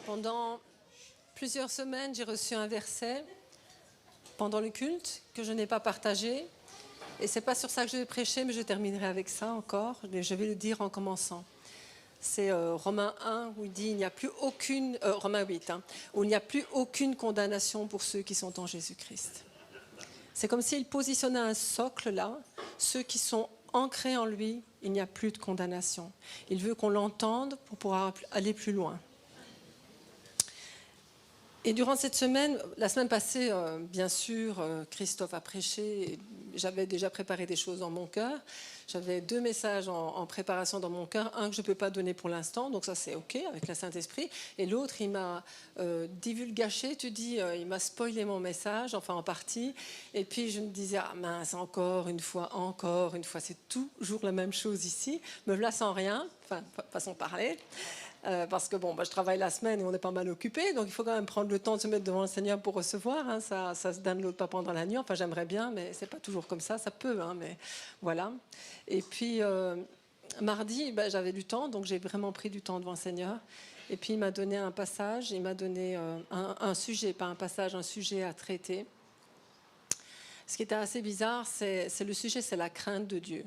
Pendant plusieurs semaines, j'ai reçu un verset pendant le culte que je n'ai pas partagé. Et ce n'est pas sur ça que je vais prêcher, mais je terminerai avec ça encore. Mais je vais le dire en commençant. C'est Romains 1 où il dit il n'y a plus aucune Romains 8 où il n'y a plus aucune condamnation pour ceux qui sont en Jésus-Christ. C'est comme s'il positionnait un socle là, ceux qui sont ancrés en lui, il n'y a plus de condamnation. Il veut qu'on l'entende pour pouvoir aller plus loin. Et durant cette semaine, la semaine passée, bien sûr, Christophe a prêché. Et j'avais déjà préparé des choses dans mon cœur. J'avais 2 messages en préparation dans mon cœur. Un que je ne peux pas donner pour l'instant, donc ça c'est OK avec le Saint-Esprit. Et l'autre, il m'a divulgaché, tu dis, il m'a spoilé mon message, enfin en partie. Et puis je me disais, ah mince, encore une fois, c'est toujours la même chose ici. Me voilà sans rien, enfin, façon de parler. Parce que je travaille la semaine et on est pas mal occupé, donc il faut quand même prendre le temps de se mettre devant le Seigneur pour recevoir. Hein, ça se download pas pendant la nuit. Enfin, j'aimerais bien, mais c'est pas toujours comme ça. Ça peut, hein, mais voilà. Et puis mardi, j'avais du temps, donc j'ai vraiment pris du temps devant le Seigneur. Et puis il m'a donné un passage, il m'a donné un sujet, pas un passage, un sujet à traiter. Ce qui était assez bizarre, c'est le sujet, c'est la crainte de Dieu.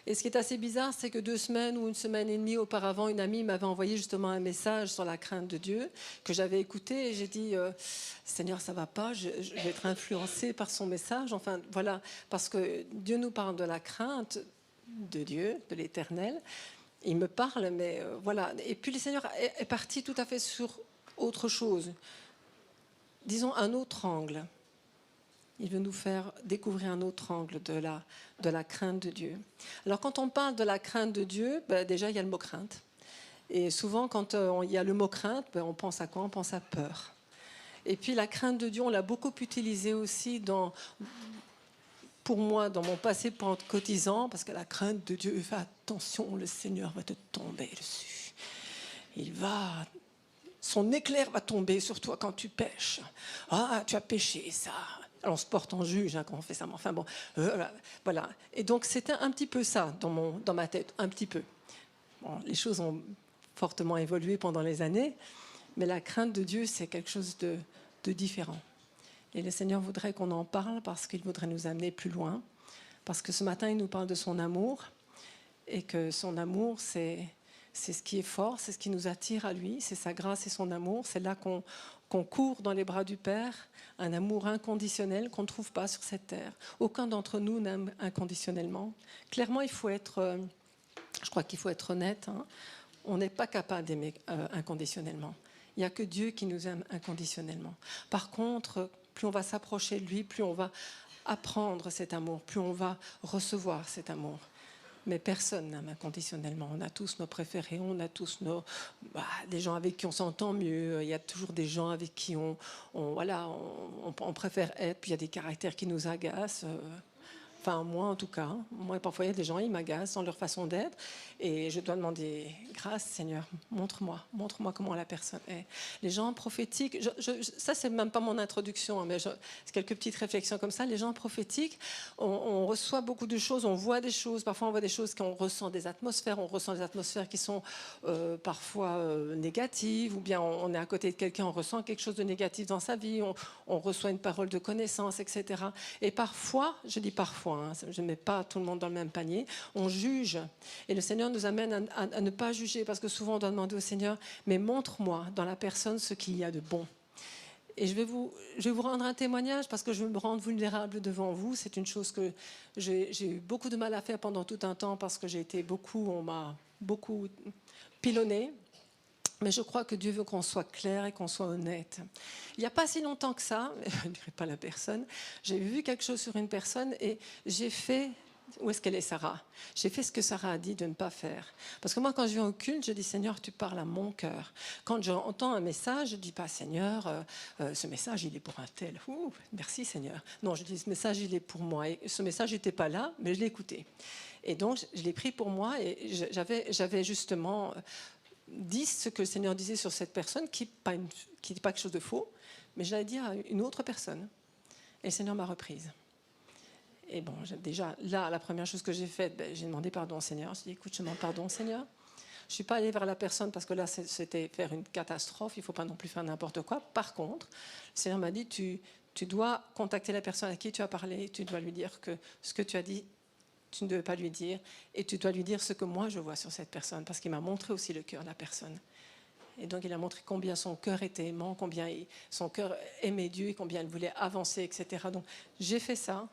Et ce qui est assez bizarre, c'est que 2 semaines ou 1 semaine et demie auparavant, une amie m'avait envoyé justement un message sur la crainte de Dieu que j'avais écouté et j'ai dit Seigneur, ça va pas, je vais être influencée par son message. Enfin, voilà, parce que Dieu nous parle de la crainte de Dieu, de l'Éternel. Il me parle, mais voilà. Et puis le Seigneur est parti tout à fait sur autre chose. Disons un autre angle. Il veut nous faire découvrir un autre angle de la crainte de Dieu. Alors, quand on parle de la crainte de Dieu, déjà, il y a le mot crainte. Et souvent, quand il y a le mot crainte, on pense à quoi? On pense à peur. Et puis, la crainte de Dieu, on l'a beaucoup utilisée aussi pour moi, dans mon passé pentecôtisant, parce que la crainte de Dieu, fais attention, le Seigneur va te tomber dessus. Son éclair va tomber sur toi quand tu pêches. Ah, tu as péché, ça. Alors on se porte en juge quand on fait ça. Mais enfin bon, voilà. Et donc c'était un petit peu ça dans ma tête, un petit peu. Bon, les choses ont fortement évolué pendant les années, mais la crainte de Dieu, c'est quelque chose de différent. Et le Seigneur voudrait qu'on en parle parce qu'il voudrait nous amener plus loin. Parce que ce matin, il nous parle de son amour. Et que son amour, c'est ce qui est fort, c'est ce qui nous attire à lui, c'est sa grâce et son amour. C'est là qu'on court dans les bras du Père, un amour inconditionnel qu'on ne trouve pas sur cette terre. Aucun d'entre nous n'aime inconditionnellement. Clairement, je crois qu'il faut être honnête, hein, on n'est pas capable d'aimer inconditionnellement. Il n'y a que Dieu qui nous aime inconditionnellement. Par contre, plus on va s'approcher de lui, plus on va apprendre cet amour, plus on va recevoir cet amour. Mais personne n'aime inconditionnellement. On a tous nos préférés, on a tous des gens avec qui on s'entend mieux. Il y a toujours des gens avec qui on préfère être. Puis il y a des caractères qui nous agacent. Enfin, moi en tout cas. Moi, parfois, il y a des gens, ils m'agacent dans leur façon d'être. Et je dois demander grâce, Seigneur, montre-moi comment la personne est. Les gens prophétiques, ça, c'est même pas mon introduction, mais c'est quelques petites réflexions comme ça. Les gens prophétiques, on reçoit beaucoup de choses, on voit des choses. Parfois, on voit des choses qu'on ressent des atmosphères. On ressent des atmosphères qui sont parfois négatives. Ou bien on est à côté de quelqu'un, on ressent quelque chose de négatif dans sa vie. On reçoit une parole de connaissance, etc. Et parfois, je dis parfois, je ne mets pas tout le monde dans le même panier, on juge. Et le Seigneur nous amène à ne pas juger, parce que souvent on doit demander au Seigneur, mais montre-moi dans la personne ce qu'il y a de bon. Et je vais vous rendre un témoignage, parce que je veux me rendre vulnérable devant vous. C'est une chose que j'ai eu beaucoup de mal à faire pendant tout un temps, parce que on m'a beaucoup pilonné. Mais je crois que Dieu veut qu'on soit clair et qu'on soit honnête. Il n'y a pas si longtemps que ça, je ne dirai pas la personne, j'ai vu quelque chose sur une personne et j'ai fait... Où est-ce qu'elle est, Sarah? J'ai fait ce que Sarah a dit de ne pas faire. Parce que moi, quand je viens au culte, je dis, Seigneur, tu parles à mon cœur. Quand j'entends un message, je ne dis pas, Seigneur, ce message, il est pour un tel. Ouh, merci, Seigneur. Non, je dis, ce message, il est pour moi. Et ce message n'était pas là, mais je l'ai écouté. Et donc, je l'ai pris pour moi et j'avais justement... dit ce que le Seigneur disait sur cette personne, qui n'est pas quelque chose de faux, mais je l'allais dire à une autre personne. Et le Seigneur m'a reprise. Et bon, déjà, là, la première chose que j'ai faite, j'ai demandé pardon au Seigneur. Je lui ai dit, écoute, je demande pardon, Seigneur. Je ne suis pas allée vers la personne parce que là, c'était faire une catastrophe. Il ne faut pas non plus faire n'importe quoi. Par contre, le Seigneur m'a dit, tu dois contacter la personne à qui tu as parlé. Tu dois lui dire que ce que tu as dit, tu ne devais pas lui dire. Et tu dois lui dire ce que moi, je vois sur cette personne. Parce qu'il m'a montré aussi le cœur de la personne. Et donc, il a montré combien son cœur était aimant, combien son cœur aimait Dieu, et combien il voulait avancer, etc. Donc, j'ai fait ça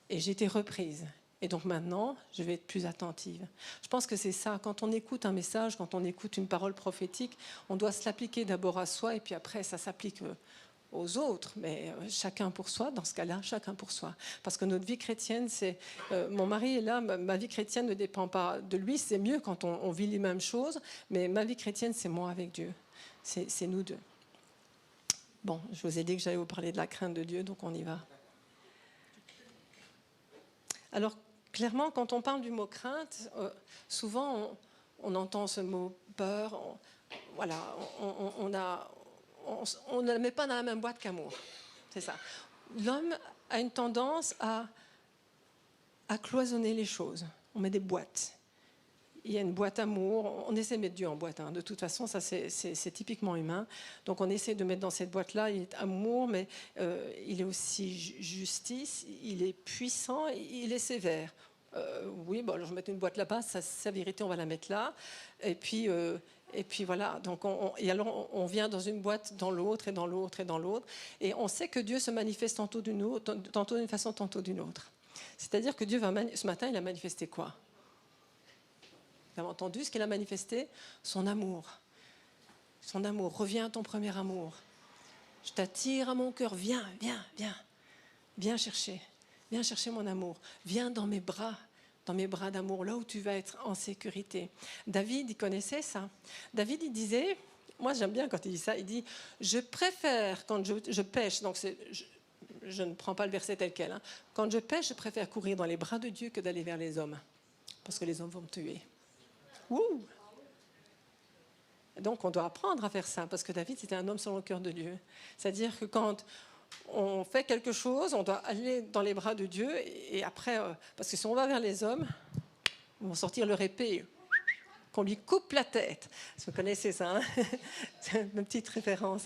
et j'ai été reprise. Et donc maintenant, je vais être plus attentive. Je pense que c'est ça. Quand on écoute un message, quand on écoute une parole prophétique, on doit se l'appliquer d'abord à soi et puis après, ça s'applique aux autres. Mais chacun pour soi, dans ce cas-là, chacun pour soi. Parce que notre vie chrétienne, c'est... mon mari est là, ma vie chrétienne ne dépend pas de lui. C'est mieux quand on vit les mêmes choses. Mais ma vie chrétienne, c'est moi avec Dieu. C'est nous deux. Bon, je vous ai dit que j'allais vous parler de la crainte de Dieu, donc on y va. Alors, clairement, quand on parle du mot crainte, souvent on entend ce mot peur. Voilà, on ne le met pas dans la même boîte qu'amour. C'est ça. L'homme a une tendance à cloisonner les choses. On met des boîtes. Il y a une boîte amour. On essaie de mettre Dieu en boîte. De toute façon, ça c'est typiquement humain. Donc on essaie de mettre dans cette boîte-là, il est amour, mais il est aussi justice, il est puissant, il est sévère. Oui, bon, alors je vais mettre une boîte là-bas, sa vérité, on va la mettre là. Et puis voilà, donc et alors on vient dans une boîte, dans l'autre, et dans l'autre, et dans l'autre. Et on sait que Dieu se manifeste tantôt d'une façon, tantôt d'une autre. C'est-à-dire que Dieu ce matin, il a manifesté quoi? Vous avez entendu ce qu'il a manifesté? Son amour. Son amour. Reviens à ton premier amour. Je t'attire à mon cœur. Viens, viens, viens. Viens chercher. Viens chercher mon amour. Viens dans mes bras d'amour, là où tu vas être en sécurité. David, il connaissait ça. David, il disait, moi j'aime bien quand il dit ça, il dit, je préfère quand je pêche, donc je ne prends pas le verset tel quel, hein. Quand je pêche, je préfère courir dans les bras de Dieu que d'aller vers les hommes. Parce que les hommes vont me tuer. Ouh. Donc on doit apprendre à faire ça, parce que David c'était un homme selon le cœur de Dieu. C'est-à-dire que quand on fait quelque chose, on doit aller dans les bras de Dieu, et après, parce que si on va vers les hommes, ils vont sortir leur épée, qu'on lui coupe la tête. Vous connaissez ça, hein? C'est une petite référence.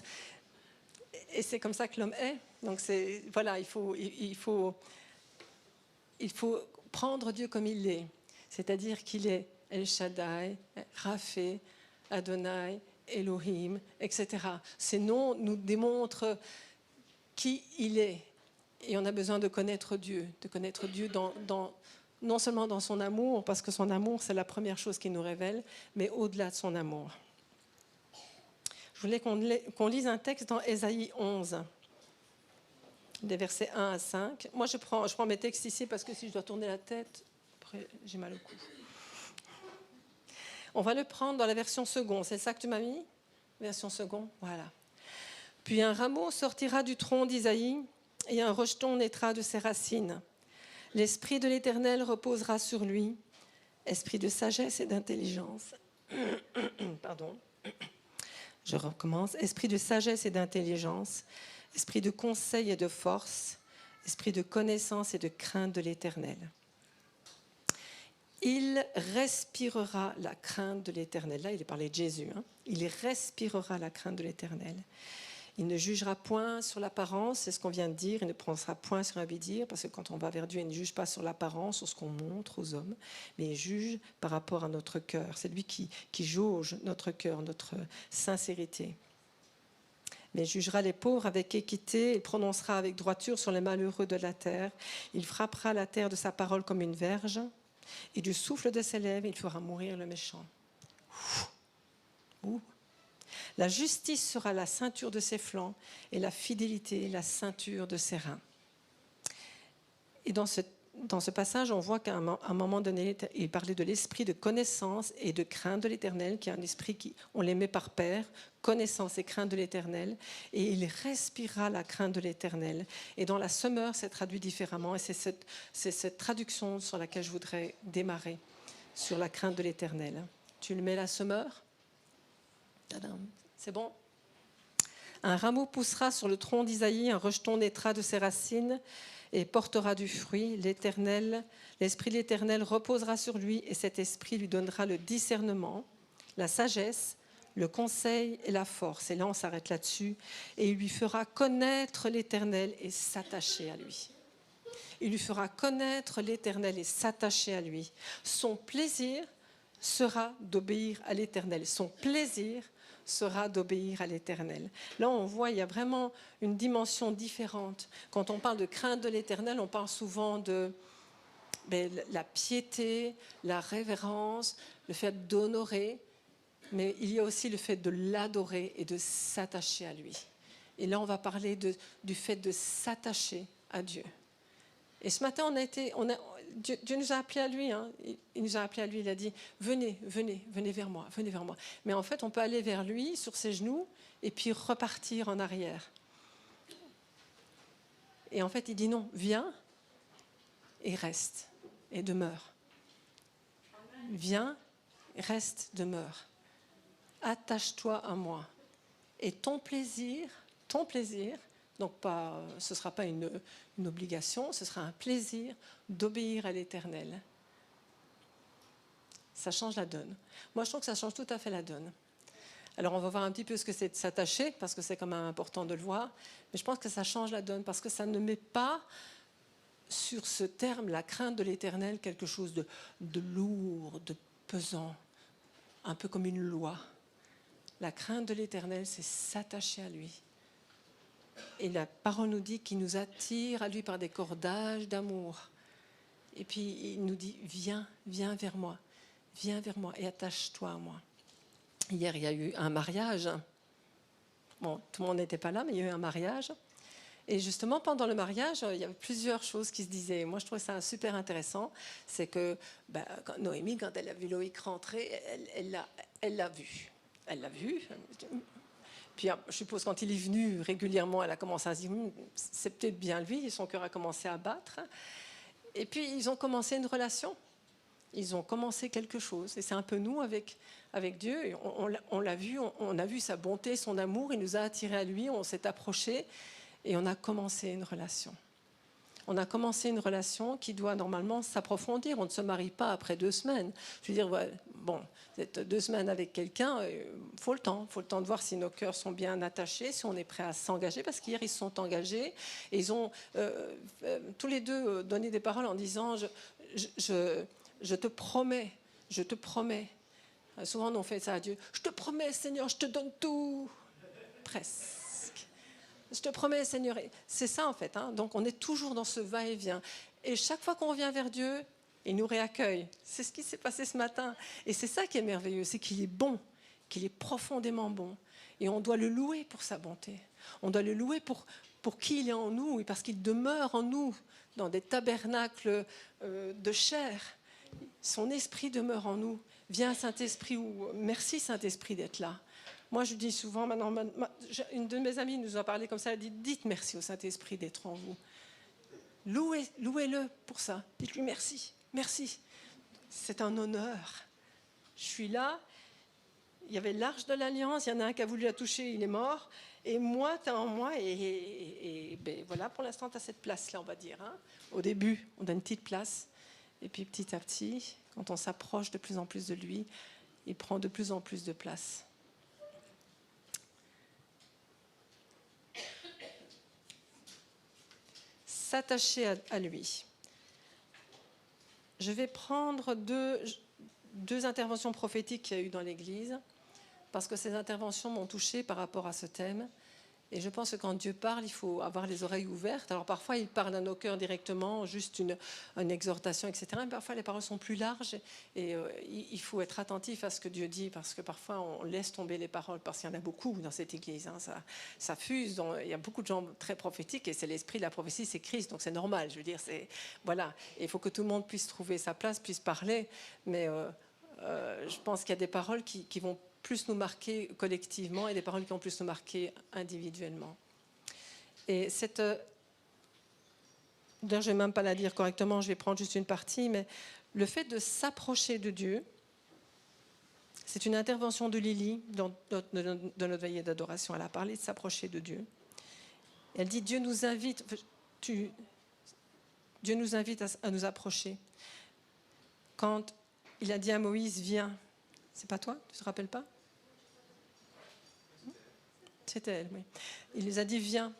Et c'est comme ça que l'homme est. Donc voilà, il faut prendre Dieu comme il est. C'est-à-dire qu'il est El Shaddai, Rapha, Adonai, Elohim, etc. Ces noms nous démontrent qui il est. Et on a besoin de connaître Dieu non seulement dans son amour, parce que son amour, c'est la première chose qu'il nous révèle, mais au-delà de son amour. Je voulais qu'on lise un texte dans Ésaïe 11, des versets 1 à 5. Moi, je prends mes textes ici, parce que si je dois tourner la tête, après, j'ai mal au cou. On va le prendre dans la version seconde. C'est ça que tu m'as mis? Version seconde, voilà. Puis un rameau sortira du tronc d'Isaïe et un rejeton naîtra de ses racines. L'esprit de l'Éternel reposera sur lui, esprit de sagesse et d'intelligence. Pardon. Je recommence. Esprit de sagesse et d'intelligence, esprit de conseil et de force, esprit de connaissance et de crainte de l'Éternel. Il respirera la crainte de l'Éternel. Là, il est parlé de Jésus. Il respirera la crainte de l'Éternel. Il ne jugera point sur l'apparence, c'est ce qu'on vient de dire. Il ne prendra point sur un dire, parce que quand on va vers Dieu, il ne juge pas sur l'apparence, sur ce qu'on montre aux hommes, mais il juge par rapport à notre cœur. C'est lui qui jauge notre cœur, notre sincérité. Mais il jugera les pauvres avec équité, il prononcera avec droiture sur les malheureux de la terre. Il frappera la terre de sa parole comme une verge, et du souffle de ses lèvres, il fera mourir le méchant. Ouh. La justice sera la ceinture de ses flancs, et la fidélité la ceinture de ses reins. Et dans ce passage, on voit qu'à un moment donné, il parlait de l'esprit de connaissance et de crainte de l'Éternel, qui est un esprit on les met par paire, connaissance et crainte de l'Éternel, et il respirera la crainte de l'Éternel. Et dans la Semeur, c'est traduit différemment, et c'est cette traduction sur laquelle je voudrais démarrer, sur la crainte de l'Éternel. Tu le mets la Semeur? Tadam. C'est bon? Un rameau poussera sur le tronc d'Isaïe, un rejeton naîtra de ses racines et portera du fruit. L'Esprit de l'Éternel reposera sur lui, et cet esprit lui donnera le discernement. la sagesse, le conseil et la force. Et là, on s'arrête là-dessus. Et il lui fera connaître l'Éternel et s'attacher à lui. Il lui fera connaître l'Éternel et s'attacher à lui. Son plaisir sera d'obéir à l'Éternel. Son plaisir sera d'obéir à l'Éternel. Là, on voit, il y a vraiment une dimension différente. Quand on parle de crainte de l'Éternel, on parle souvent de la piété, la révérence, le fait d'honorer, mais il y a aussi le fait de l'adorer et de s'attacher à lui. Et là, on va parler du fait de s'attacher à Dieu. Et ce matin, Dieu nous a appelés à lui. Hein. Il nous a appelés à lui. Il a dit venez vers moi, venez vers moi. Mais en fait, on peut aller vers lui sur ses genoux et puis repartir en arrière. Et en fait, il dit non, viens et reste et demeure. Viens, reste, demeure. Attache-toi à moi. Et ton plaisir, donc ce ne sera pas une obligation, ce sera un plaisir d'obéir à l'Éternel. Ça change la donne. Moi, je trouve que ça change tout à fait la donne. Alors, on va voir un petit peu ce que c'est de s'attacher, parce que c'est quand même important de le voir. Mais je pense que ça change la donne, parce que ça ne met pas sur ce terme, la crainte de l'Éternel, quelque chose de lourd, de pesant, un peu comme une loi. La crainte de l'Éternel, c'est s'attacher à lui. Et la parole nous dit qu'il nous attire à lui par des cordages d'amour. Et puis il nous dit, viens vers moi et attache-toi à moi. Hier, il y a eu un mariage. Bon, tout le monde n'était pas là, mais il y a eu un mariage. Et justement, pendant le mariage, il y avait plusieurs choses qui se disaient. Moi, je trouvais ça super intéressant. C'est que Noémie, quand elle a vu Loïc rentrer, elle l'a vu. Elle l'a vu. Puis, je suppose, quand il est venu régulièrement, elle a commencé à se dire c'est peut-être bien lui, et son cœur a commencé à battre. Et puis, ils ont commencé une relation. Ils ont commencé quelque chose. Et c'est un peu nous avec Dieu. Et on l'a vu, on a vu sa bonté, son amour. Il nous a attirés à lui, on s'est approchés et on a commencé une relation. On a commencé une relation qui doit normalement s'approfondir. On ne se marie pas après 2 semaines. Je veux dire, bon, vous êtes 2 semaines avec quelqu'un, il faut le temps de voir si nos cœurs sont bien attachés, si on est prêt à s'engager, parce qu'hier, ils se sont engagés et ils ont tous les deux donné des paroles en disant je te promets. Souvent, on fait ça à Dieu. Je te promets, Seigneur, je te donne tout. Presque. Je te promets, Seigneur. C'est ça, en fait. Hein. Donc, on est toujours dans ce va-et-vient. Et chaque fois qu'on revient vers Dieu, il nous réaccueille. C'est ce qui s'est passé ce matin. Et c'est ça qui est merveilleux, c'est qu'il est bon, qu'il est profondément bon. Et on doit le louer pour sa bonté. On doit le louer pour qui il est en nous, et parce qu'il demeure en nous, dans des tabernacles de chair. Son esprit demeure en nous. Viens, Saint-Esprit, merci, Saint-Esprit, d'être là. Moi, je dis souvent, maintenant, une de mes amies nous a parlé comme ça, elle dit, dites merci au Saint-Esprit d'être en vous. Louez-le pour ça. Dites-lui merci. C'est un honneur. Je suis là. Il y avait l'arche de l'Alliance. Il y en a un qui a voulu la toucher, il est mort. Et moi, tu es en moi. Et voilà, pour l'instant, tu as cette place-là, on va dire. Hein. Au début, on a une petite place. Et puis, petit à petit, quand on s'approche de plus en plus de lui, il prend de plus en plus de place. S'attacher à lui. Je vais prendre deux interventions prophétiques qu'il y a eu dans l'Église, parce que ces interventions m'ont touchée par rapport à ce thème. Et je pense que quand Dieu parle, il faut avoir les oreilles ouvertes. Alors parfois, il parle à nos cœurs directement, juste une exhortation, etc. Mais parfois, les paroles sont plus larges et il faut être attentif à ce que Dieu dit, parce que parfois, on laisse tomber les paroles, parce qu'il y en a beaucoup dans cette Église. Hein, ça fuse. Il y a beaucoup de gens très prophétiques et c'est l'esprit de la prophétie, c'est Christ, donc c'est normal. Je veux dire, voilà. Et il faut que tout le monde puisse trouver sa place, puisse parler. Mais je pense qu'il y a des paroles qui vont plus nous marquer collectivement et des paroles qui vont plus nous marquer individuellement. Et d'ailleurs, je ne vais même pas la dire correctement, je vais prendre juste une partie, mais le fait de s'approcher de Dieu, c'est une intervention de Lily dans notre veillée d'adoration. Elle a parlé de s'approcher de Dieu. Elle dit, Dieu nous invite à nous approcher. Quand il a dit à Moïse, viens, C'est pas toi? Tu ne te rappelles pas? C'était elle, oui. Il les a dit, viens.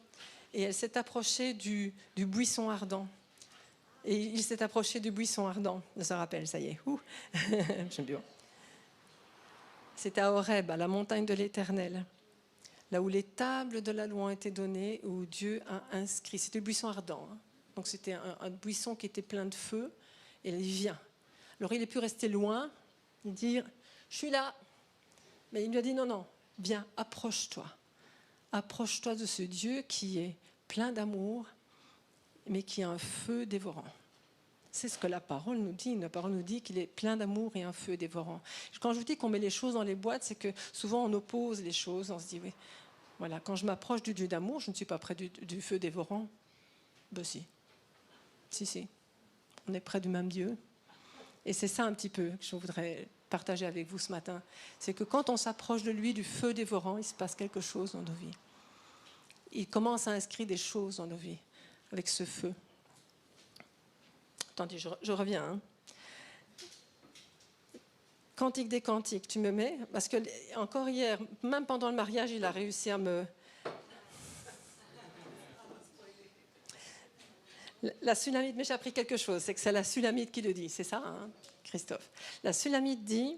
Et elle s'est approchée du buisson ardent. Et il s'est approché du buisson ardent. Je se rappelle, ça y est. Ouh. J'aime bien. C'était à Horeb, à la montagne de l'Éternel, là où les tables de la loi ont été données, où Dieu a inscrit. C'était le buisson ardent. Hein. Donc c'était un buisson qui était plein de feu. Et il vient. Alors il est pu rester loin, dire, je suis là. Mais il lui a dit, non, non, viens, approche-toi. Approche-toi de ce Dieu qui est plein d'amour, mais qui a un feu dévorant. C'est ce que la parole nous dit. La parole nous dit qu'il est plein d'amour et un feu dévorant. Quand je vous dis qu'on met les choses dans les boîtes, c'est que souvent on oppose les choses. On se dit, oui, voilà, quand je m'approche du Dieu d'amour, je ne suis pas près du feu dévorant. Ben si. Si. On est près du même Dieu. Et c'est ça un petit peu que je voudrais partager avec vous ce matin. C'est que quand on s'approche de lui, du feu dévorant, il se passe quelque chose dans nos vies. Il commence à inscrire des choses dans nos vies avec ce feu. Attendez, je reviens. Hein. Cantique des cantiques, tu me mets? Parce que encore hier, même pendant le mariage, il a réussi à me... La Sulamite, mais j'ai appris quelque chose, c'est que c'est la Sulamite qui le dit, c'est ça, hein, Christophe? La Sulamite dit,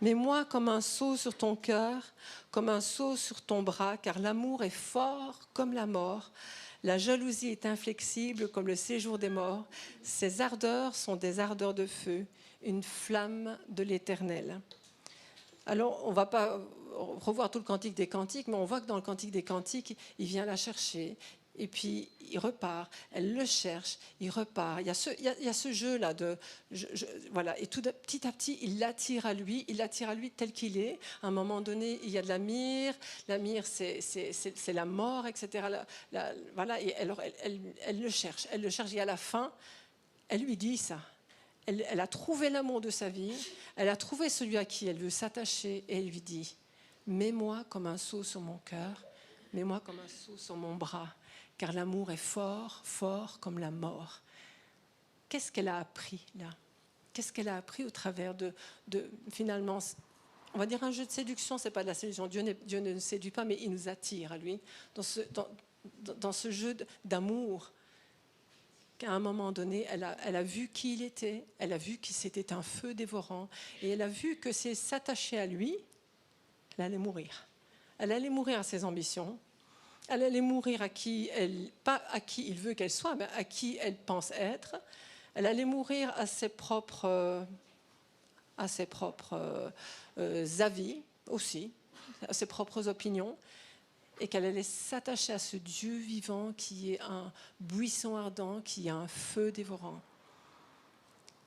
mets-moi comme un sceau sur ton cœur, comme un sceau sur ton bras, car l'amour est fort comme la mort. La jalousie est inflexible comme le séjour des morts. Ses ardeurs sont des ardeurs de feu, une flamme de l'Éternel. Alors, on ne va pas revoir tout le Cantique des Cantiques, mais on voit que dans le Cantique des Cantiques, il vient la chercher. Et puis, il repart. Elle le cherche, il repart. Il y a ce jeu-là. Voilà. Et petit à petit, il l'attire à lui. Il l'attire à lui tel qu'il est. À un moment donné, il y a de la myrrhe. La myrrhe, c'est la mort, etc. Voilà. Et alors, elle le cherche. Elle le cherche. Et à la fin, elle lui dit ça. Elle a trouvé l'amour de sa vie. Elle a trouvé celui à qui elle veut s'attacher. Et elle lui dit, mets-moi comme un sceau sur mon cœur. Mets-moi comme un sceau sur mon bras. Car l'amour est fort, fort comme la mort. Qu'est-ce qu'elle a appris là? Qu'est-ce qu'elle a appris au travers de finalement, on va dire un jeu de séduction, c'est pas de la séduction. Dieu ne séduit pas, mais il nous attire à lui dans ce jeu d'amour. Qu'à un moment donné, elle a vu qui il était, elle a vu que c'était un feu dévorant, et elle a vu que si elle s'attachait à lui, elle allait mourir. Elle allait mourir à ses ambitions. Elle allait mourir pas à qui il veut qu'elle soit, mais à qui elle pense être. Elle allait mourir à ses propres avis aussi, à ses propres opinions, et qu'elle allait s'attacher à ce Dieu vivant qui est un buisson ardent, qui a un feu dévorant.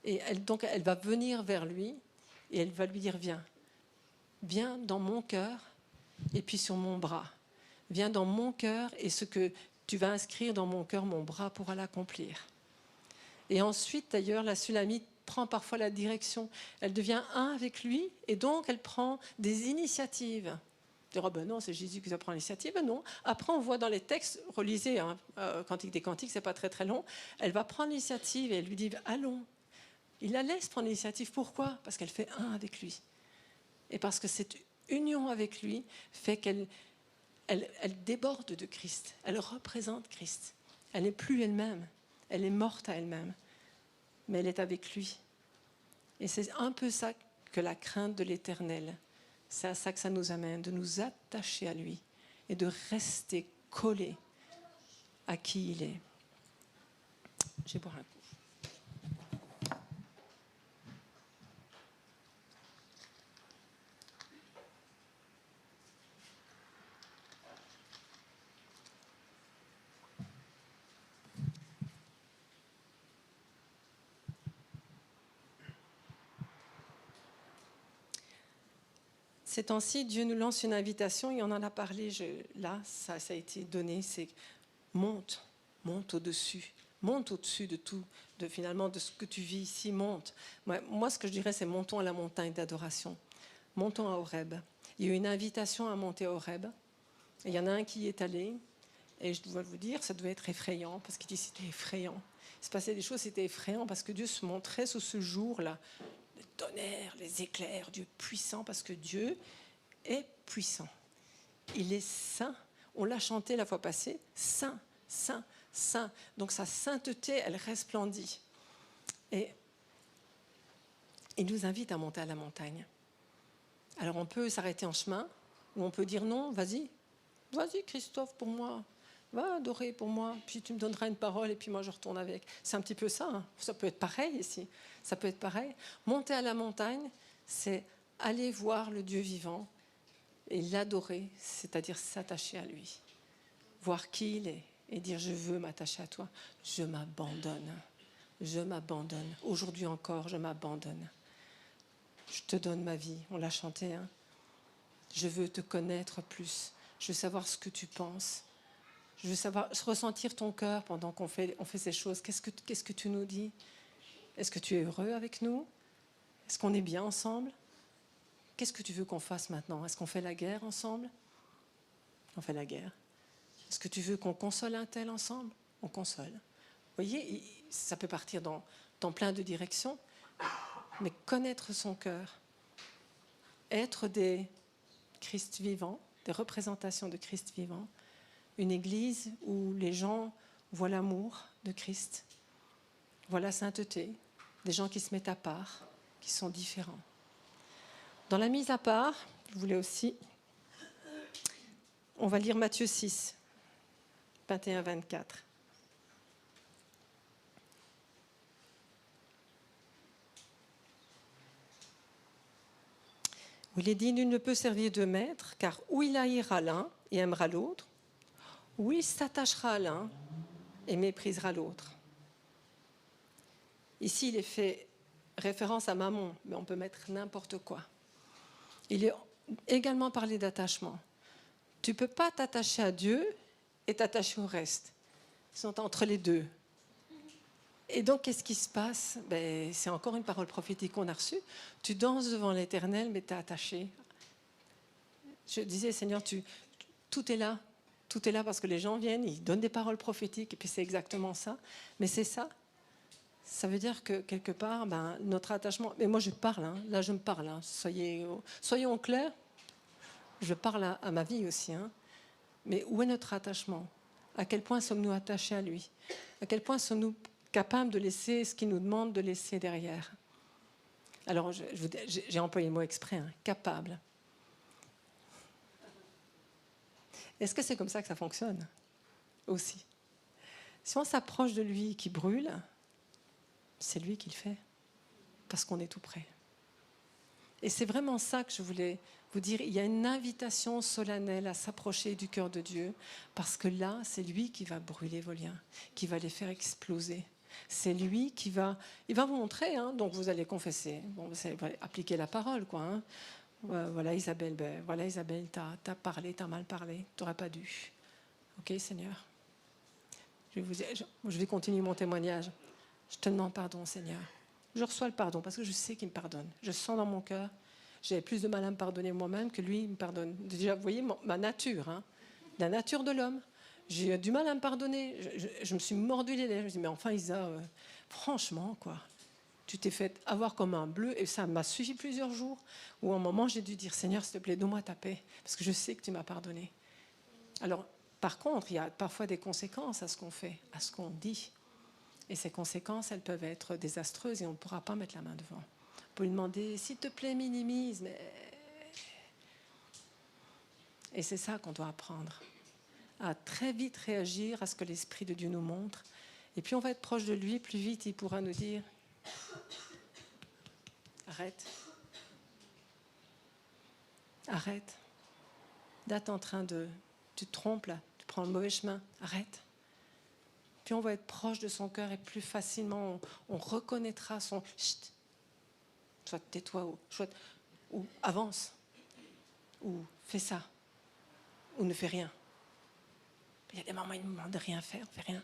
Et donc elle va venir vers lui, et elle va lui dire, viens dans mon cœur, et puis sur mon bras. Viens dans mon cœur et ce que tu vas inscrire dans mon cœur, mon bras pourra l'accomplir. Et ensuite, d'ailleurs, la Sulamite prend parfois la direction. Elle devient un avec lui et donc elle prend des initiatives. On dirait, non, c'est Jésus qui doit prendre l'initiative. Non. Après, on voit dans les textes, relisez, hein, Cantique des Cantiques, c'est pas très très long. Elle va prendre l'initiative et elle lui dit, allons. Il la laisse prendre l'initiative. Pourquoi? Parce qu'elle fait un avec lui. Et parce que cette union avec lui fait qu'elle déborde de Christ, elle représente Christ. Elle n'est plus elle-même, elle est morte à elle-même, mais elle est avec lui. Et c'est un peu ça que la crainte de l'Éternel, c'est à ça que ça nous amène, de nous attacher à lui et de rester collés à qui il est. Je vais boire un coup. Ces temps-ci, Dieu nous lance une invitation, et on en a parlé, là, ça a été donné, c'est monte au-dessus, monte au-dessus de tout, finalement de ce que tu vis ici, monte. Moi, ce que je dirais, c'est montons à la montagne d'adoration, montons à Horeb. Il y a eu une invitation à monter à Horeb, et il y en a un qui y est allé, et je dois vous dire, ça devait être effrayant, parce qu'il dit c'était effrayant. Il se passait des choses, c'était effrayant, parce que Dieu se montrait sous ce jour-là, le tonnerre, les éclairs, Dieu puissant, parce que Dieu est puissant. Il est saint. On l'a chanté la fois passée, saint, saint, saint. Donc sa sainteté, elle resplendit. Et il nous invite à monter à la montagne. Alors on peut s'arrêter en chemin, ou on peut dire non, vas-y Christophe, pour moi, va adorer pour moi, puis tu me donneras une parole et puis moi je retourne avec. C'est un petit peu ça, hein. Ça peut être pareil ici, ça peut être pareil. Monter à la montagne, c'est aller voir le Dieu vivant et l'adorer, c'est-à-dire s'attacher à lui, voir qui il est et dire je veux m'attacher à toi, je m'abandonne, aujourd'hui encore je m'abandonne. Je te donne ma vie, on l'a chanté, hein. Je veux te connaître plus, je veux savoir ce que tu penses, je veux savoir ressentir ton cœur pendant qu'on fait ces choses. Qu'est-ce que tu nous dis? Est-ce que tu es heureux avec nous? Est-ce qu'on est bien ensemble? Qu'est-ce que tu veux qu'on fasse maintenant? Est-ce qu'on fait la guerre ensemble? On fait la guerre. Est-ce que tu veux qu'on console un tel ensemble? On console. Vous voyez, ça peut partir dans plein de directions, mais connaître son cœur, être des Christ vivants, des représentations de Christ vivant, une église où les gens voient l'amour de Christ, voient la sainteté, des gens qui se mettent à part, qui sont différents. Dans la mise à part, je voulais aussi, on va lire Matthieu 6, 21-24. Où il est dit, nul ne peut servir deux maîtres, car ou il haïra l'un et aimera l'autre, ou il s'attachera à l'un et méprisera l'autre. Ici, il est fait référence à Mammon, mais on peut mettre n'importe quoi. Il est également parlé d'attachement. Tu ne peux pas t'attacher à Dieu et t'attacher au reste. Ils sont entre les deux. Et donc, qu'est-ce qui se passe? C'est encore une parole prophétique qu'on a reçue. Tu danses devant l'Éternel, mais tu es attaché. Je disais, Seigneur, tout est là. Tout est là parce que les gens viennent, ils donnent des paroles prophétiques, et puis c'est exactement ça. Mais c'est ça. Ça veut dire que quelque part, notre attachement... Mais moi, je parle, hein. Là, je me parle. Hein. Soyons clairs. Je parle à ma vie aussi. Hein. Mais où est notre attachement? À quel point sommes-nous attachés à lui? À quel point sommes-nous capables de laisser ce qu'il nous demande de laisser derrière? Alors, j'ai employé le mot exprès, hein, capable. Est-ce que c'est comme ça que ça fonctionne? Aussi. Si on s'approche de lui qui brûle, c'est lui qui le fait, parce qu'on est tout près. Et c'est vraiment ça que je voulais vous dire. Il y a une invitation solennelle à s'approcher du cœur de Dieu, parce que là, c'est lui qui va brûler vos liens, qui va les faire exploser. C'est lui qui va... Il va vous montrer, hein, donc vous allez confesser. Bon, c'est appliquer la parole, quoi. Hein. Voilà Isabelle, t'as parlé, t'as mal parlé, t'aurais pas dû. Ok, Seigneur. Je vais continuer mon témoignage. Je te demande pardon, Seigneur. Je reçois le pardon parce que je sais qu'il me pardonne. Je sens dans mon cœur, j'ai plus de mal à me pardonner moi-même que lui, il me pardonne. Déjà, vous voyez, ma nature, hein, la nature de l'homme. J'ai du mal à me pardonner. Je me suis mordu les lèvres. Je me dis, mais enfin, Isa, franchement, quoi. Tu t'es fait avoir comme un bleu et ça m'a suffi plusieurs jours où à un moment, j'ai dû dire, Seigneur, s'il te plaît, donne-moi ta paix parce que je sais que tu m'as pardonné. Alors, par contre, il y a parfois des conséquences à ce qu'on fait, à ce qu'on dit. Et ces conséquences, elles peuvent être désastreuses et on ne pourra pas mettre la main devant. On peut lui demander, s'il te plaît, minimise. Mais... Et c'est ça qu'on doit apprendre, à très vite réagir à ce que l'Esprit de Dieu nous montre. Et puis on va être proche de lui, plus vite il pourra nous dire, arrête. Arrête. Là, tu es en train de... Tu te trompes, là. Tu prends le mauvais chemin. Arrête. Puis on va être proche de son cœur et plus facilement on reconnaîtra son chut, soit tais-toi ou avance ou fais ça ou ne fais rien. Il y a des moments où il nous demande de rien faire, on fait rien.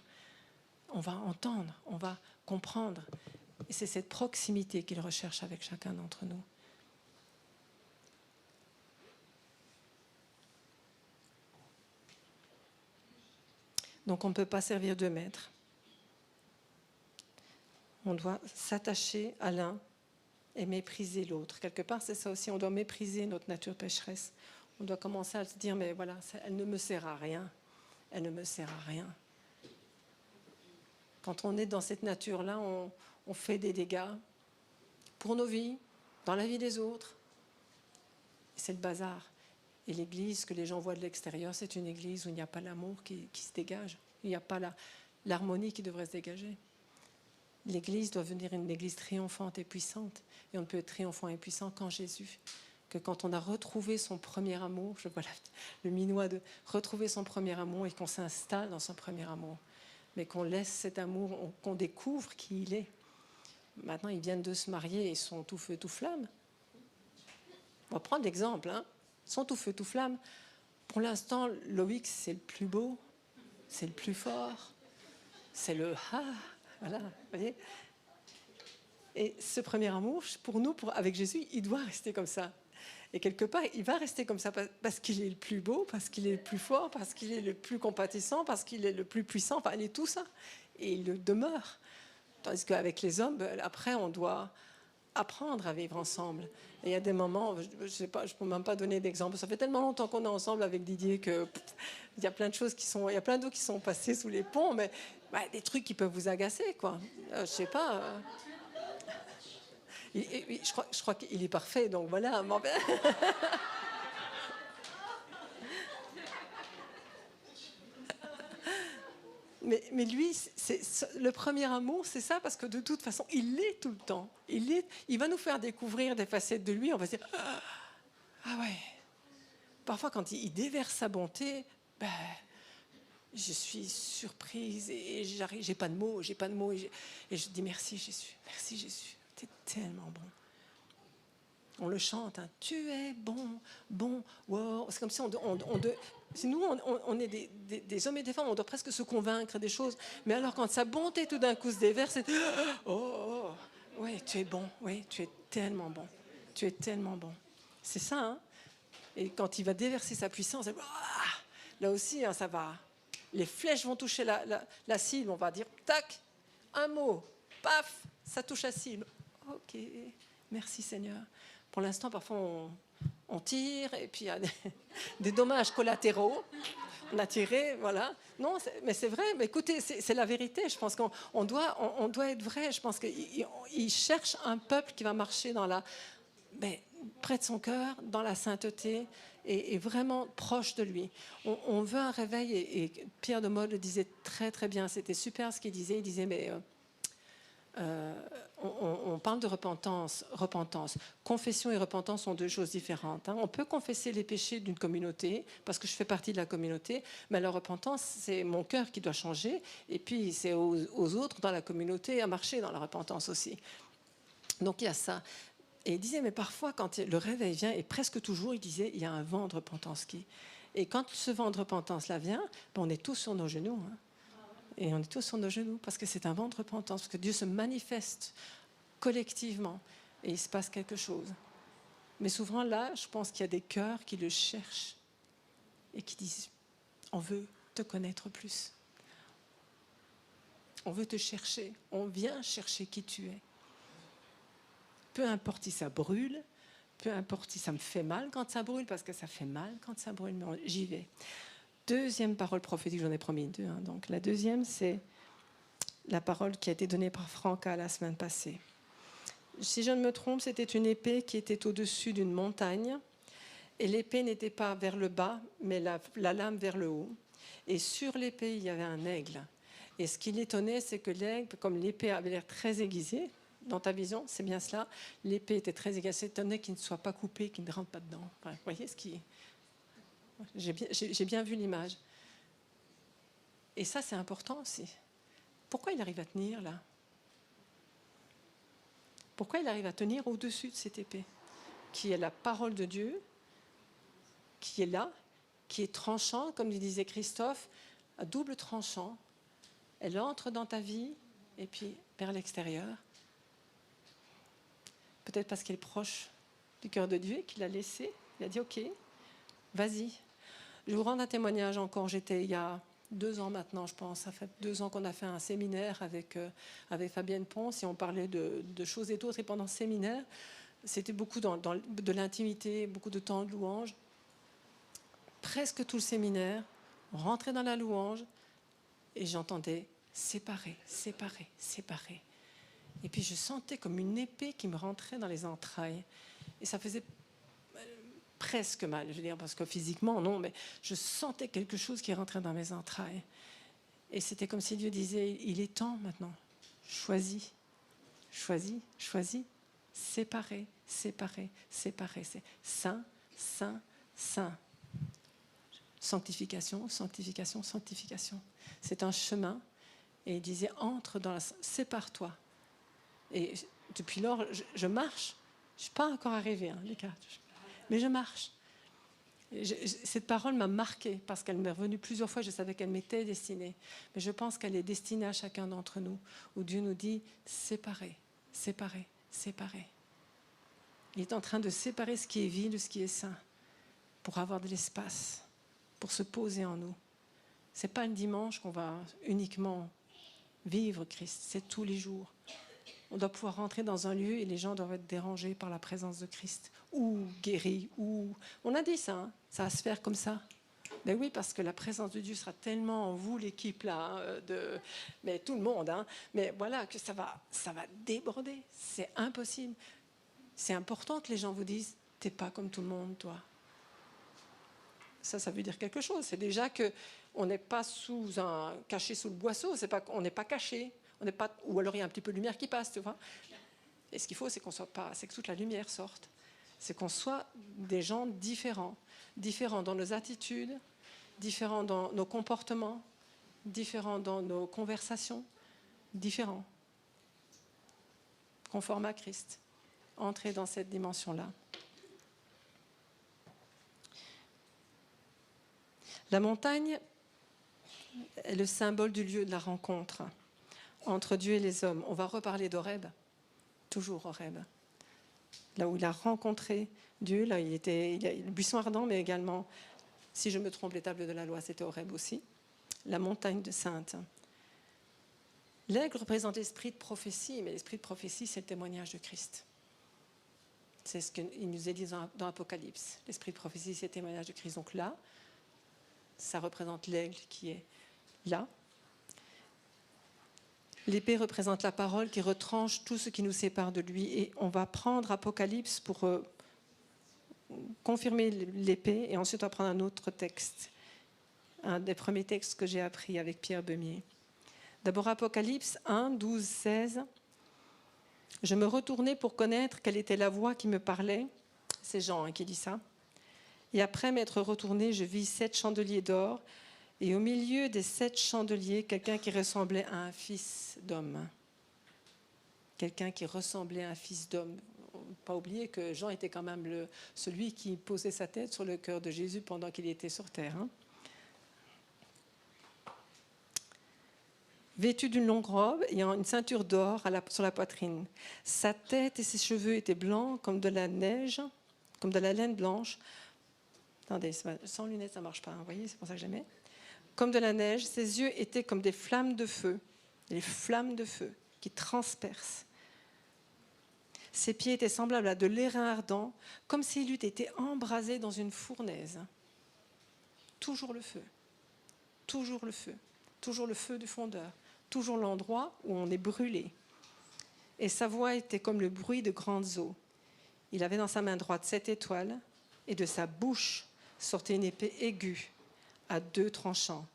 On va entendre, on va comprendre. Et c'est cette proximité qu'il recherche avec chacun d'entre nous. Donc on ne peut pas servir de maître. On doit s'attacher à l'un et mépriser l'autre. Quelque part, c'est ça aussi, on doit mépriser notre nature pécheresse. On doit commencer à se dire, mais voilà, elle ne me sert à rien. Elle ne me sert à rien. Quand on est dans cette nature-là, on fait des dégâts pour nos vies, dans la vie des autres. C'est le bazar. Et l'église que les gens voient de l'extérieur, c'est une église où il n'y a pas l'amour qui se dégage. Il n'y a pas l'harmonie qui devrait se dégager. L'église doit devenir une église triomphante et puissante. Et on ne peut être triomphant et puissant qu'en Jésus. Que quand on a retrouvé son premier amour, je vois le minois de retrouver son premier amour et qu'on s'installe dans son premier amour. Mais qu'on laisse cet amour, qu'on découvre qui il est. Maintenant, ils viennent de se marier, ils sont tout feu, tout flamme. On va prendre l'exemple, hein. Ils sont tout feu, tout flamme. Pour l'instant, Loïc, c'est le plus beau, c'est le plus fort, c'est le voilà, vous voyez. Et ce premier amour, pour nous, avec Jésus, il doit rester comme ça. Et quelque part, il va rester comme ça parce qu'il est le plus beau, parce qu'il est le plus fort, parce qu'il est le plus compatissant, parce qu'il est le plus puissant, enfin, il est tout ça. Et il le demeure. Tandis qu'avec les hommes, après, on doit apprendre à vivre ensemble. Et il y a des moments, je ne peux même pas donner d'exemple. Ça fait tellement longtemps qu'on est ensemble avec Didier que il y a plein de choses il y a plein d'eau qui sont passées sous les ponts, mais des trucs qui peuvent vous agacer, quoi. Je sais pas. Je crois qu'il est parfait, donc voilà. Mais lui, le premier amour, c'est ça, parce que de toute façon, il l'est tout le temps. Il va nous faire découvrir des facettes de lui, on va se dire, ah ouais. Parfois, quand il déverse sa bonté, je suis surprise et j'ai pas de mots, et je dis merci Jésus, t'es tellement bon. On le chante, hein. Tu es bon, wow. C'est comme si nous, on est des hommes et des femmes, on doit presque se convaincre des choses. Mais alors, quand sa bonté tout d'un coup se déverse, c'est oui, tu es bon, oui, tu es tellement bon, tu es tellement bon. C'est ça, hein. Et quand il va déverser sa puissance, là aussi, hein, ça va. Les flèches vont toucher la cible, on va dire, tac, un mot, paf, ça touche la cible. Ok, merci Seigneur. Pour l'instant, parfois, on tire et puis il y a des dommages collatéraux. On a tiré, voilà. Non, mais c'est vrai. Mais écoutez, c'est la vérité. Je pense qu'on doit être vrai. Je pense qu'il cherche un peuple qui va marcher près de son cœur, dans la sainteté et vraiment proche de lui. On veut un réveil et Pierre de Molle le disait très très bien. C'était super ce qu'il disait. Il disait, mais... on parle de repentance. Confession et repentance sont deux choses différentes. On peut confesser les péchés d'une communauté, parce que je fais partie de la communauté, mais la repentance, c'est mon cœur qui doit changer, et puis c'est aux autres dans la communauté à marcher dans la repentance aussi. Donc il y a ça. Et il disait, mais parfois, quand le réveil vient, et presque toujours, il disait, il y a un vent de repentance qui... Et quand ce vent de repentance-là vient, on est tous sur nos genoux, hein. Et on est tous sur nos genoux parce que c'est un vent de repentance, parce que Dieu se manifeste collectivement et il se passe quelque chose. Mais souvent là, je pense qu'il y a des cœurs qui le cherchent et qui disent, on veut te connaître plus. On veut te chercher. On vient chercher qui tu es. Peu importe si ça brûle, peu importe si ça me fait mal quand ça brûle, parce que ça fait mal quand ça brûle, mais j'y vais. Deuxième parole prophétique, j'en ai promis deux. Hein. Donc, la deuxième, c'est la parole qui a été donnée par Franca la semaine passée. Si je ne me trompe, c'était une épée qui était au-dessus d'une montagne. Et l'épée n'était pas vers le bas, mais la lame vers le haut. Et sur l'épée, il y avait un aigle. Et ce qui l'étonnait, c'est que l'aigle, comme l'épée avait l'air très aiguisée, dans ta vision, c'est bien cela, l'épée était très aiguisée. C'est étonné qu'il ne soit pas coupé, qu'il ne rentre pas dedans. Enfin, vous voyez ce qui... J'ai bien vu l'image. Et ça, c'est important aussi. Pourquoi il arrive à tenir là? Pourquoi il arrive à tenir au-dessus de cette épée, qui est la parole de Dieu, qui est là, qui est tranchant, comme disait Christophe, à double tranchant. Elle entre dans ta vie et puis vers l'extérieur. Peut-être parce qu'elle est proche du cœur de Dieu, qu'il l'a laissé. Il a dit, ok, vas-y. Je vous rends un témoignage encore. J'étais il y a 2 ans maintenant, je pense. Ça fait 2 ans qu'on a fait un séminaire avec Fabienne Ponce et on parlait de choses et d'autres. Et pendant ce séminaire, c'était beaucoup de l'intimité, beaucoup de temps de louange. Presque tout le séminaire, on rentrait dans la louange et j'entendais séparer, séparer, séparer. Et puis je sentais comme une épée qui me rentrait dans les entrailles. Et ça faisait presque mal, je veux dire, parce que physiquement, non, mais je sentais quelque chose qui rentrait dans mes entrailles. Et c'était comme si Dieu disait, il est temps maintenant, choisis, choisis, choisis, séparer, séparer, séparer. C'est saint, saint, saint. Sanctification, sanctification, sanctification. C'est un chemin. Et il disait, entre dans la... Sépare-toi. Et depuis lors, je marche. Je ne suis pas encore arrivée, les gars. Mais je marche. Cette parole m'a marquée parce qu'elle m'est revenue plusieurs fois. Je savais qu'elle m'était destinée. Mais je pense qu'elle est destinée à chacun d'entre nous, où Dieu nous dit, séparer, séparer, séparer. Il est en train de séparer ce qui est vil de ce qui est saint pour avoir de l'espace, pour se poser en nous. Ce n'est pas le dimanche qu'on va uniquement vivre Christ, c'est tous les jours. On doit pouvoir rentrer dans un lieu et les gens doivent être dérangés par la présence de Christ, ou guéris, ou... On a dit ça, hein, ça va se faire comme ça. Ben oui, parce que la présence de Dieu sera tellement en vous, l'équipe là, mais tout le monde, hein, mais voilà, que ça va déborder, c'est impossible. C'est important que les gens vous disent, t'es pas comme tout le monde, toi. Ça veut dire quelque chose. C'est déjà qu'on n'est pas caché sous le boisseau, on n'est pas caché. Ou alors il y a un petit peu de lumière qui passe, tu vois. Et ce qu'il faut, c'est que toute la lumière sorte. C'est qu'on soit des gens différents. Différents dans nos attitudes, différents dans nos comportements, différents dans nos conversations, différents. Conformes à Christ. Entrer dans cette dimension-là. La montagne est le symbole du lieu de la rencontre entre Dieu et les hommes. On va reparler d'Horeb, toujours Horeb. Là où il a rencontré Dieu, là il y a le buisson ardent, mais également, si je me trompe, les tables de la loi, c'était Horeb aussi. La montagne de Sainte. L'aigle représente l'esprit de prophétie, mais l'esprit de prophétie, c'est le témoignage de Christ. C'est ce qu'il nous est dit dans Apocalypse. L'esprit de prophétie, c'est le témoignage de Christ. Donc là, ça représente l'aigle qui est là. L'épée représente la parole qui retranche tout ce qui nous sépare de lui. Et on va prendre Apocalypse pour confirmer l'épée et ensuite on va prendre un autre texte. Un des premiers textes que j'ai appris avec Pierre Beumier. D'abord Apocalypse 1, 12, 16. Je me retournai pour connaître quelle était la voix qui me parlait. C'est Jean qui dit ça. Et après m'être retourné, je vis 7 chandeliers d'or, et au milieu des 7 chandeliers, quelqu'un qui ressemblait à un fils d'homme. Quelqu'un qui ressemblait à un fils d'homme. Il ne faut pas oublier que Jean était quand même celui qui posait sa tête sur le cœur de Jésus pendant qu'il était sur terre. Vêtu d'une longue robe, ayant une ceinture d'or sur la poitrine. Sa tête et ses cheveux étaient blancs comme de la neige, comme de la laine blanche. Attendez, sans lunettes, ça ne marche pas, vous voyez, c'est pour ça que j'aimais. Comme de la neige, ses yeux étaient comme des flammes de feu, des flammes de feu qui transpercent. Ses pieds étaient semblables à de l'airain ardent, comme s'il eût été embrasé dans une fournaise. Toujours le feu, toujours le feu, toujours le feu du fondeur, toujours l'endroit où on est brûlé. Et sa voix était comme le bruit de grandes eaux. Il avait dans sa main droite 7 étoiles, et de sa bouche sortait une épée aiguë à 2 tranchants.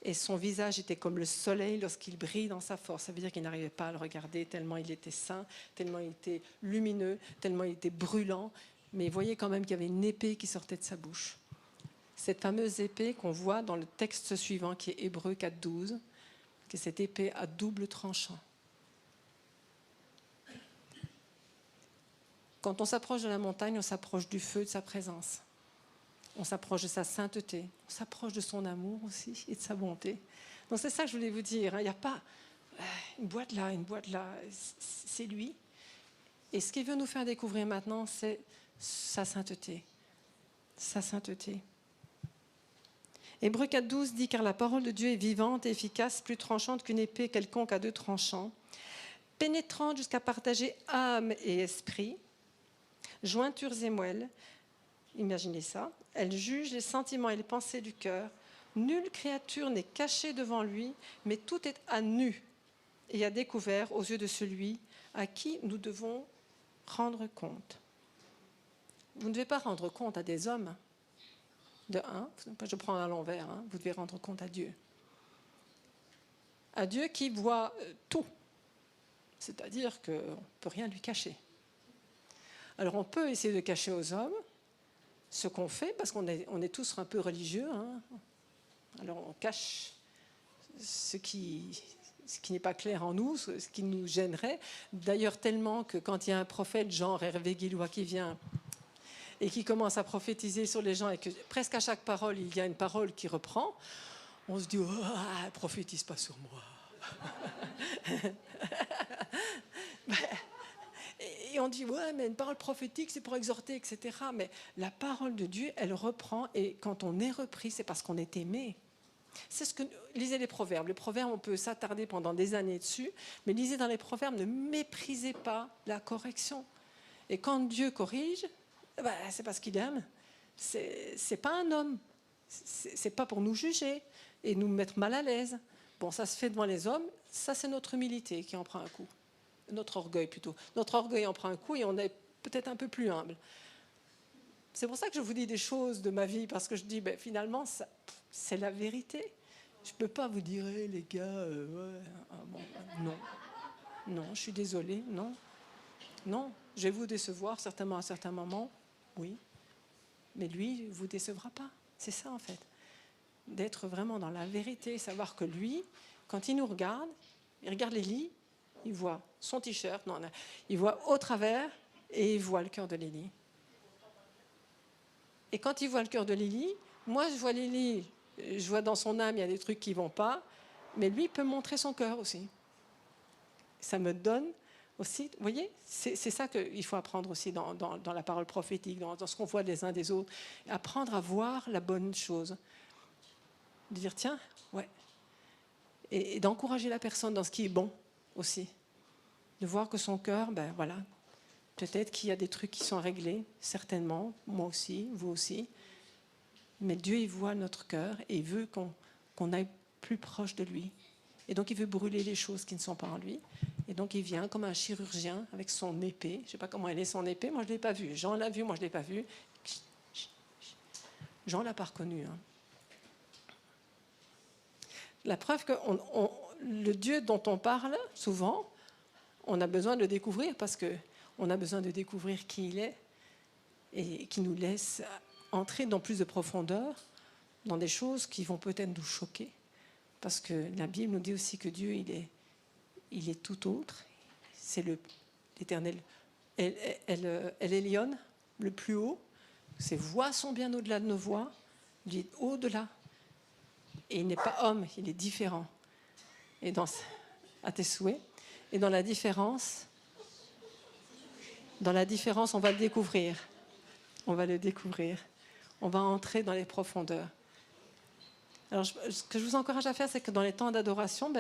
Et son visage était comme le soleil lorsqu'il brille dans sa force. Ça veut dire qu'il n'arrivait pas à le regarder tellement il était saint, tellement il était lumineux, tellement il était brûlant. Mais il voyait quand même qu'il y avait une épée qui sortait de sa bouche. Cette fameuse épée qu'on voit dans le texte suivant, qui est Hébreux 4.12, qui est cette épée à double tranchant. Quand on s'approche de la montagne, on s'approche du feu de sa présence. On s'approche de sa sainteté. On s'approche de son amour aussi et de sa bonté. Donc c'est ça que je voulais vous dire. Il n'y a pas une boîte là, une boîte là. C'est lui. Et ce qu'il veut nous faire découvrir maintenant, c'est sa sainteté. Sa sainteté. Hébreux 4,12 dit « Car la parole de Dieu est vivante et efficace, plus tranchante qu'une épée quelconque à 2 tranchants, pénétrante jusqu'à partager âme et esprit, jointures et moelles. » Imaginez ça. Elle juge les sentiments et les pensées du cœur. Nulle créature n'est cachée devant lui, mais tout est à nu et à découvert aux yeux de celui à qui nous devons rendre compte. Vous ne devez pas rendre compte à des hommes. De un, je prends à l'envers, vous devez rendre compte à Dieu. À Dieu qui voit tout. C'est-à-dire qu'on ne peut rien lui cacher. Alors on peut essayer de cacher aux hommes ce qu'on fait, parce qu'on est tous un peu religieux. Alors on cache ce qui n'est pas clair en nous, ce qui nous gênerait. D'ailleurs tellement que quand il y a un prophète genre Hervé Guillois qui vient et qui commence à prophétiser sur les gens et que presque à chaque parole, il y a une parole qui reprend, on se dit « Oh, prophétise pas sur moi !» Et on dit « Ouais, mais une parole prophétique, c'est pour exhorter, etc. » Mais la parole de Dieu, elle reprend, et quand on est repris, c'est parce qu'on est aimé. C'est ce que lisez les proverbes. Les proverbes, on peut s'attarder pendant des années dessus, mais lisez dans les proverbes, ne méprisez pas la correction. Et quand Dieu corrige, c'est parce qu'il aime. C'est pas un homme. C'est pas pour nous juger et nous mettre mal à l'aise. Bon, ça se fait devant les hommes. Ça, c'est notre humilité qui en prend un coup. Notre orgueil plutôt. Notre orgueil en prend un coup et on est peut-être un peu plus humble. C'est pour ça que je vous dis des choses de ma vie, parce que je dis, finalement, c'est la vérité. Je ne peux pas vous dire, hey, les gars, non. Non, je suis désolée, non. Non, je vais vous décevoir certainement à certains moments, oui. Mais lui, ne vous décevra pas. C'est ça, en fait. D'être vraiment dans la vérité, savoir que lui, quand il nous regarde, il regarde Lélie, il voit son t-shirt, il voit au travers et il voit le cœur de Lélie. Et quand il voit le cœur de Lélie, moi je vois Lélie, je vois dans son âme, il y a des trucs qui ne vont pas, mais lui peut montrer son cœur aussi. Ça me donne aussi, vous voyez, c'est ça qu'il faut apprendre aussi dans la parole prophétique, dans ce qu'on voit des uns des autres, apprendre à voir la bonne chose. De dire, tiens, ouais. Et d'encourager la personne dans ce qui est bon aussi. De voir que son cœur, voilà, peut-être qu'il y a des trucs qui sont réglés, certainement, moi aussi, vous aussi. Mais Dieu, il voit notre cœur et il veut qu'on aille plus proche de lui. Et donc, il veut brûler les choses qui ne sont pas en lui. Et donc, il vient comme un chirurgien avec son épée. Je ne sais pas comment elle est, son épée. Moi, je ne l'ai pas vue. Jean l'a vue, moi, je ne l'ai pas vue. Jean ne l'a pas reconnue. La preuve que le Dieu dont on parle, souvent, on a besoin de le découvrir parce qu'on a besoin de découvrir qui il est et qui nous laisse entrer dans plus de profondeur, dans des choses qui vont peut-être nous choquer. Parce que la Bible nous dit aussi que Dieu, il est tout autre. C'est l'Éternel. Elle est lionne, le plus haut. Ses voix sont bien au-delà de nos voix. Il est au-delà. Et il n'est pas homme, il est différent. Et à tes souhaits. Et dans la différence, on va le découvrir. On va le découvrir. On va entrer dans les profondeurs. Alors, ce que je vous encourage à faire, c'est que dans les temps d'adoration,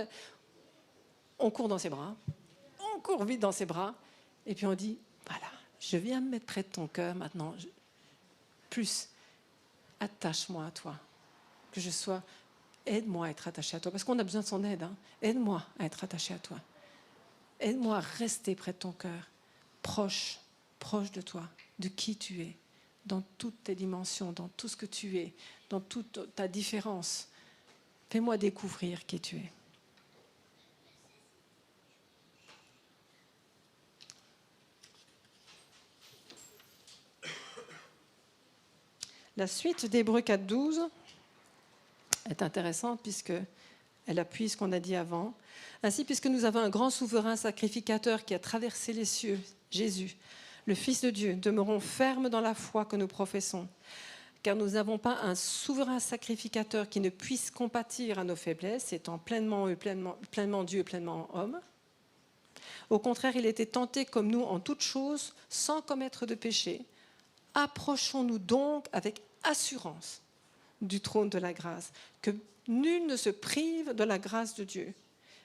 on court dans ses bras. On court vite dans ses bras. Et puis on dit, voilà, je viens me mettre près de ton cœur maintenant. Plus, attache-moi à toi. Que je sois... Aide-moi à être attaché à toi. Parce qu'on a besoin de son aide. Aide-moi à être attaché à toi. Aide-moi à rester près de ton cœur. Proche de toi, de qui tu es. Dans toutes tes dimensions, dans tout ce que tu es, dans toute ta différence. Fais-moi découvrir qui tu es. La suite d'Hébreux 4,12 est intéressante puisqu'elle appuie ce qu'on a dit avant. Ainsi, puisque nous avons un grand souverain sacrificateur qui a traversé les cieux, Jésus, le Fils de Dieu, demeurons fermes dans la foi que nous professons, car nous n'avons pas un souverain sacrificateur qui ne puisse compatir à nos faiblesses, étant pleinement Dieu et pleinement homme. Au contraire, il était tenté comme nous en toutes choses, sans commettre de péché. Approchons-nous donc avec assurance du trône de la grâce, que nul ne se prive de la grâce de Dieu.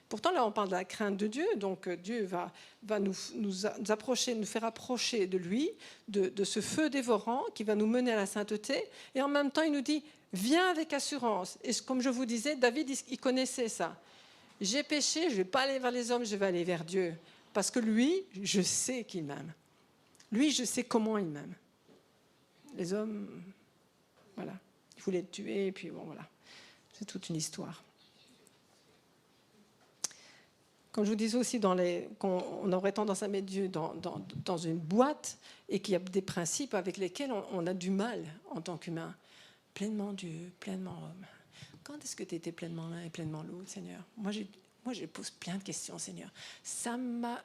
Pourtant, là, on parle de la crainte de Dieu, donc Dieu va nous approcher, nous faire approcher de lui, de ce feu dévorant qui va nous mener à la sainteté. Et en même temps, il nous dit, viens avec assurance. Et comme je vous disais, David, il connaissait ça. J'ai péché, je ne vais pas aller vers les hommes, je vais aller vers Dieu. Parce que lui, je sais qu'il m'aime. Lui, je sais comment il m'aime. Les hommes, voilà, il voulait le tuer, et puis bon, voilà. C'est toute une histoire. Comme je vous disais aussi, qu'on aurait tendance à mettre Dieu dans une boîte et qu'il y a des principes avec lesquels on a du mal en tant qu'humain. Pleinement Dieu, pleinement homme. Quand est-ce que tu étais pleinement l'un et pleinement l'autre, Seigneur ? Moi, je pose plein de questions, Seigneur. Ça m'a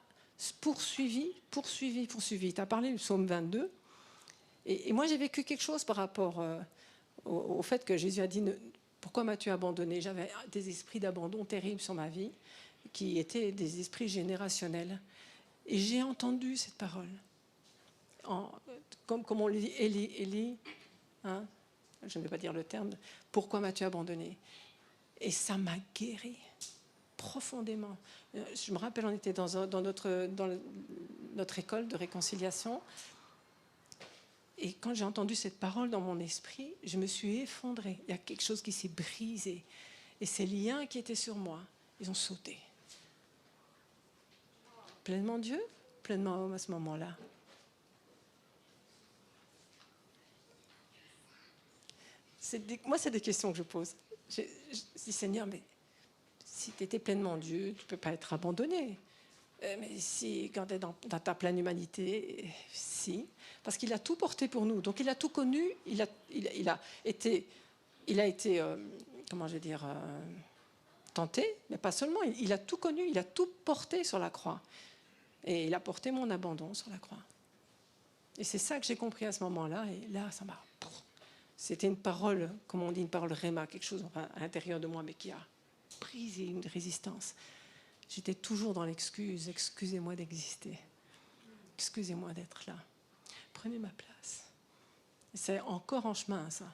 poursuivi. Tu as parlé du psaume 22. Et moi, j'ai vécu quelque chose par rapport au fait que Jésus a dit « Pourquoi m'as-tu abandonné ?» J'avais des esprits d'abandon terribles sur ma vie, qui étaient des esprits générationnels. Et j'ai entendu cette parole. Comme on le dit, Élie, Élie, hein, je ne vais pas dire le terme, « Pourquoi m'as-tu abandonné ?» Et ça m'a guéri profondément. Je me rappelle, on était dans notre école de réconciliation. Et quand j'ai entendu cette parole dans mon esprit, je me suis effondrée. Il y a quelque chose qui s'est brisé. Et ces liens qui étaient sur moi, ils ont sauté. Pleinement Dieu, pleinement homme à ce moment-là. Moi, c'est des questions que je pose. Je dis, Seigneur, mais si tu étais pleinement Dieu, tu ne peux pas être abandonné. Mais si, quand tu es dans ta pleine humanité, si. Parce qu'il a tout porté pour nous. Donc il a tout connu, il a été comment je vais dire, tenté, mais pas seulement. Il a tout connu, il a tout porté sur la croix. Et il a porté mon abandon sur la croix. Et c'est ça que j'ai compris à ce moment-là. Et là, ça m'a... C'était une parole, comme on dit, une parole réma, quelque chose à l'intérieur de moi, mais qui a brisé une résistance. J'étais toujours dans l'excuse. Excusez-moi d'exister. Excusez-moi d'être là. Prenez ma place. Et c'est encore en chemin, ça.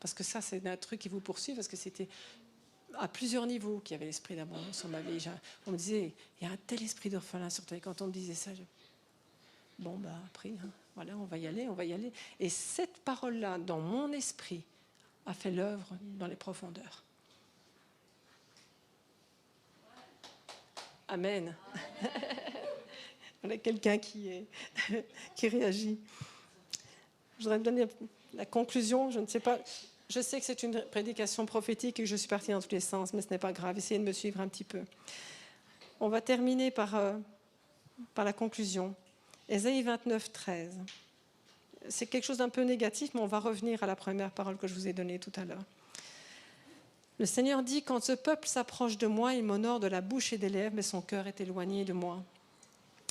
Parce que ça, c'est un truc qui vous poursuit, parce que c'était à plusieurs niveaux qu'il y avait l'esprit d'abandon sur ma vie. On me disait, il y a un tel esprit d'orphelin sur toi. Et quand on me disait ça, bon, bah, après, hein, voilà, on va y aller. Et cette parole-là, dans mon esprit, a fait l'œuvre dans les profondeurs. Amen. On a quelqu'un qui réagit. Je voudrais me donner la conclusion. Je ne sais pas. Je sais que c'est une prédication prophétique et que je suis partie dans tous les sens, mais ce n'est pas grave. Essayez de me suivre un petit peu. On va terminer par la conclusion. Ésaïe 29, 13. C'est quelque chose d'un peu négatif, mais on va revenir à la première parole que je vous ai donnée tout à l'heure. Le Seigneur dit, quand ce peuple s'approche de moi, il m'honore de la bouche et des lèvres, mais son cœur est éloigné de moi.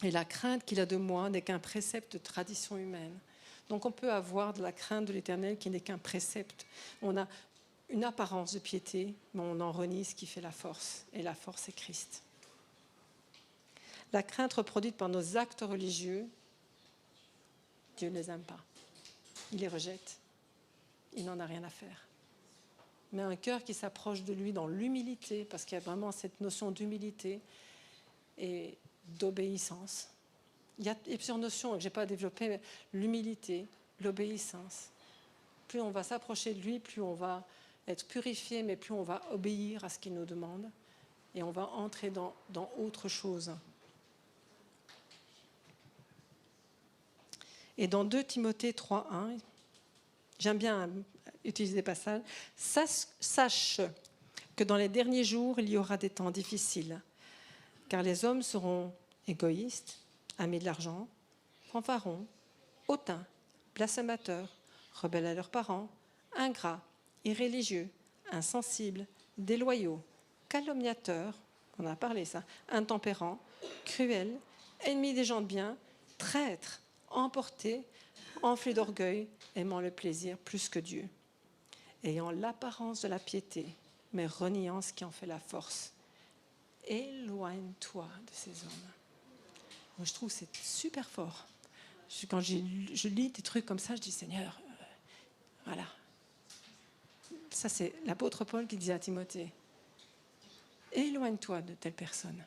Et la crainte qu'il a de moi n'est qu'un précepte de tradition humaine. Donc on peut avoir de la crainte de l'Éternel qui n'est qu'un précepte. On a une apparence de piété, mais on en renie ce qui fait la force. Et la force est Christ. La crainte reproduite par nos actes religieux, Dieu ne les aime pas. Il les rejette. Il n'en a rien à faire. Mais un cœur qui s'approche de lui dans l'humilité, parce qu'il y a vraiment cette notion d'humilité et d'obéissance. Il y a plusieurs notions que je n'ai pas développées, mais l'humilité, l'obéissance. Plus on va s'approcher de lui, plus on va être purifié, mais plus on va obéir à ce qu'il nous demande. Et on va entrer dans autre chose. Et dans 2 Timothée 3,1, j'aime bien utiliser des passages, sache que dans les derniers jours, il y aura des temps difficiles, car les hommes seront égoïstes, amis de l'argent, fanfarons, hautains, blasphémateurs, rebelles à leurs parents, ingrats, irréligieux, insensibles, déloyaux, calomniateurs, on a parlé ça, intempérants, cruels, ennemis des gens de bien, traîtres, emportés, enflés d'orgueil, aimant le plaisir plus que Dieu, ayant l'apparence de la piété, mais reniant ce qui en fait la force. Éloigne-toi de ces hommes. Moi, je trouve que c'est super fort. Quand je lis des trucs comme ça, je dis, Seigneur, voilà. Ça, c'est l'apôtre Paul qui disait à Timothée, éloigne-toi de telles personnes.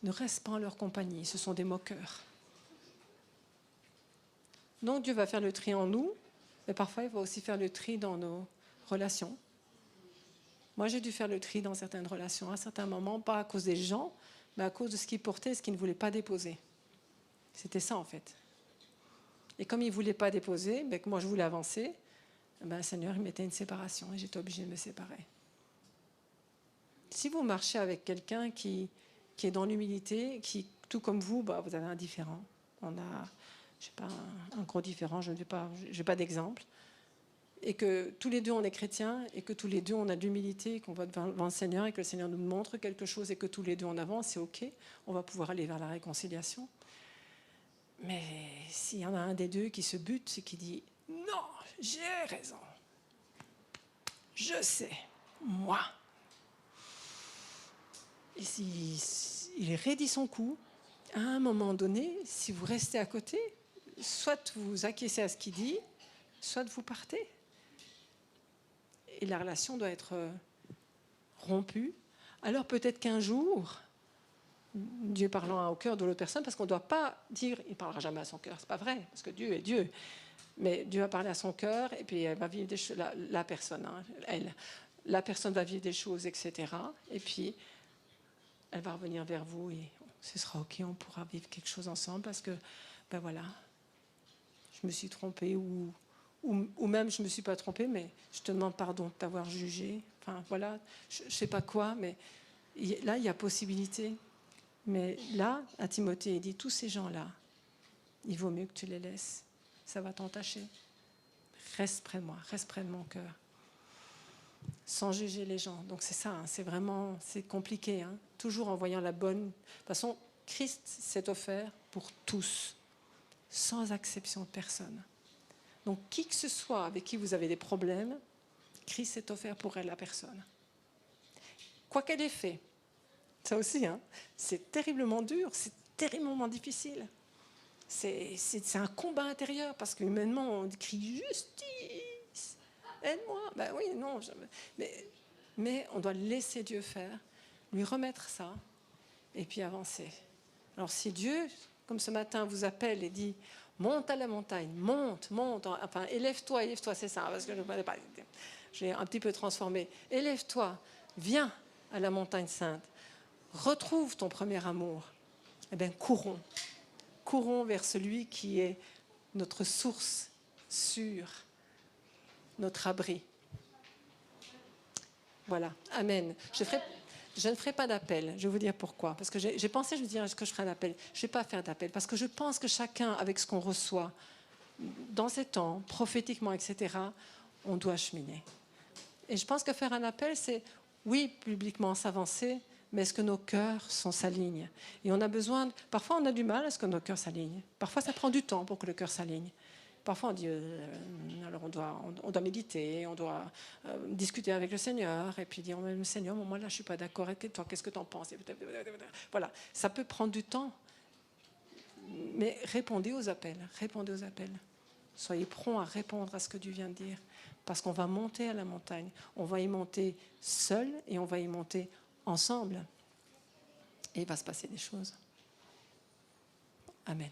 Ne reste pas en leur compagnie, ce sont des moqueurs. Donc Dieu va faire le tri en nous, mais parfois il va aussi faire le tri dans nos relations. Moi, j'ai dû faire le tri dans certaines relations, à certains moments, pas à cause des gens, mais à cause de ce qu'ils portaient et ce qu'ils ne voulaient pas déposer. C'était ça, en fait. Et comme ils ne voulaient pas déposer, que moi je voulais avancer, le Seigneur il mettait une séparation et j'étais obligée de me séparer. Si vous marchez avec quelqu'un qui est dans l'humilité, qui, tout comme vous, vous avez un différent. On a, je sais pas, un gros différent, je n'ai pas d'exemple. Et que tous les deux on est chrétiens, et que tous les deux on a de l'humilité, qu'on va devant le Seigneur, et que le Seigneur nous montre quelque chose, et que tous les deux on avance, c'est ok, on va pouvoir aller vers la réconciliation. Mais s'il y en a un des deux qui se bute et qui dit « Non, j'ai raison, je sais, moi », et s'il raidit son coup, à un moment donné, si vous restez à côté, soit vous acquiescez à ce qu'il dit, soit vous partez. Et la relation doit être rompue. Alors peut-être qu'un jour, Dieu parlant au cœur de l'autre personne, parce qu'on ne doit pas dire « il ne parlera jamais à son cœur », c'est pas vrai, parce que Dieu est Dieu. Mais Dieu va parler à son cœur, et puis elle va vivre des choses, la personne, la personne va vivre des choses, etc. Et puis, elle va revenir vers vous, et ce sera ok, on pourra vivre quelque chose ensemble, parce que, voilà, je me suis trompée, ou même je ne me suis pas trompée, mais je te demande pardon de t'avoir jugé. Enfin, voilà, je ne sais pas quoi, mais là, il y a possibilité. Mais là, à Timothée, il dit, tous ces gens-là, il vaut mieux que tu les laisses. Ça va t'entacher. Reste près de moi, reste près de mon cœur. Sans juger les gens. Donc c'est ça, hein, c'est compliqué. Hein. Toujours en voyant la bonne... De toute façon, Christ s'est offert pour tous, sans exception de personne. Donc qui que ce soit avec qui vous avez des problèmes, Christ s'est offert pour elle, la personne. Quoi qu'elle ait fait. Ça aussi, hein, c'est terriblement dur, c'est terriblement difficile. C'est un combat intérieur, parce qu'humainement, on crie « justice !» aide-moi. Oui, non. Mais on doit laisser Dieu faire, lui remettre ça, et puis avancer. Alors si Dieu, comme ce matin, vous appelle et dit « monte à la montagne, monte, enfin élève-toi, c'est ça, parce que j'ai un petit peu transformé. Élève-toi, viens à la montagne sainte, retrouve ton premier amour. » Eh bien, courons vers celui qui est notre source sûre, notre abri. Voilà, amen. Je ne ferai pas d'appel, je vais vous dire pourquoi. Parce que j'ai pensé, je me disais, est-ce que je ferai un appel? Je ne vais pas faire d'appel, parce que je pense que chacun, avec ce qu'on reçoit, dans ces temps, prophétiquement, etc., on doit cheminer. Et je pense que faire un appel, c'est, oui, publiquement s'avancer, mais est-ce que nos cœurs s'alignent? Et on a besoin, parfois on a du mal à ce que nos cœurs s'alignent. Parfois ça prend du temps pour que le cœur s'aligne. Parfois on dit, alors on doit méditer, on doit discuter avec le Seigneur, et puis dire, oh, Seigneur, moi là je ne suis pas d'accord, et toi qu'est-ce que tu en penses? Voilà, ça peut prendre du temps, mais répondez aux appels. Soyez prompts à répondre à ce que Dieu vient de dire, parce qu'on va monter à la montagne, on va y monter seul et on va y monter ensemble, et il va se passer des choses. Amen.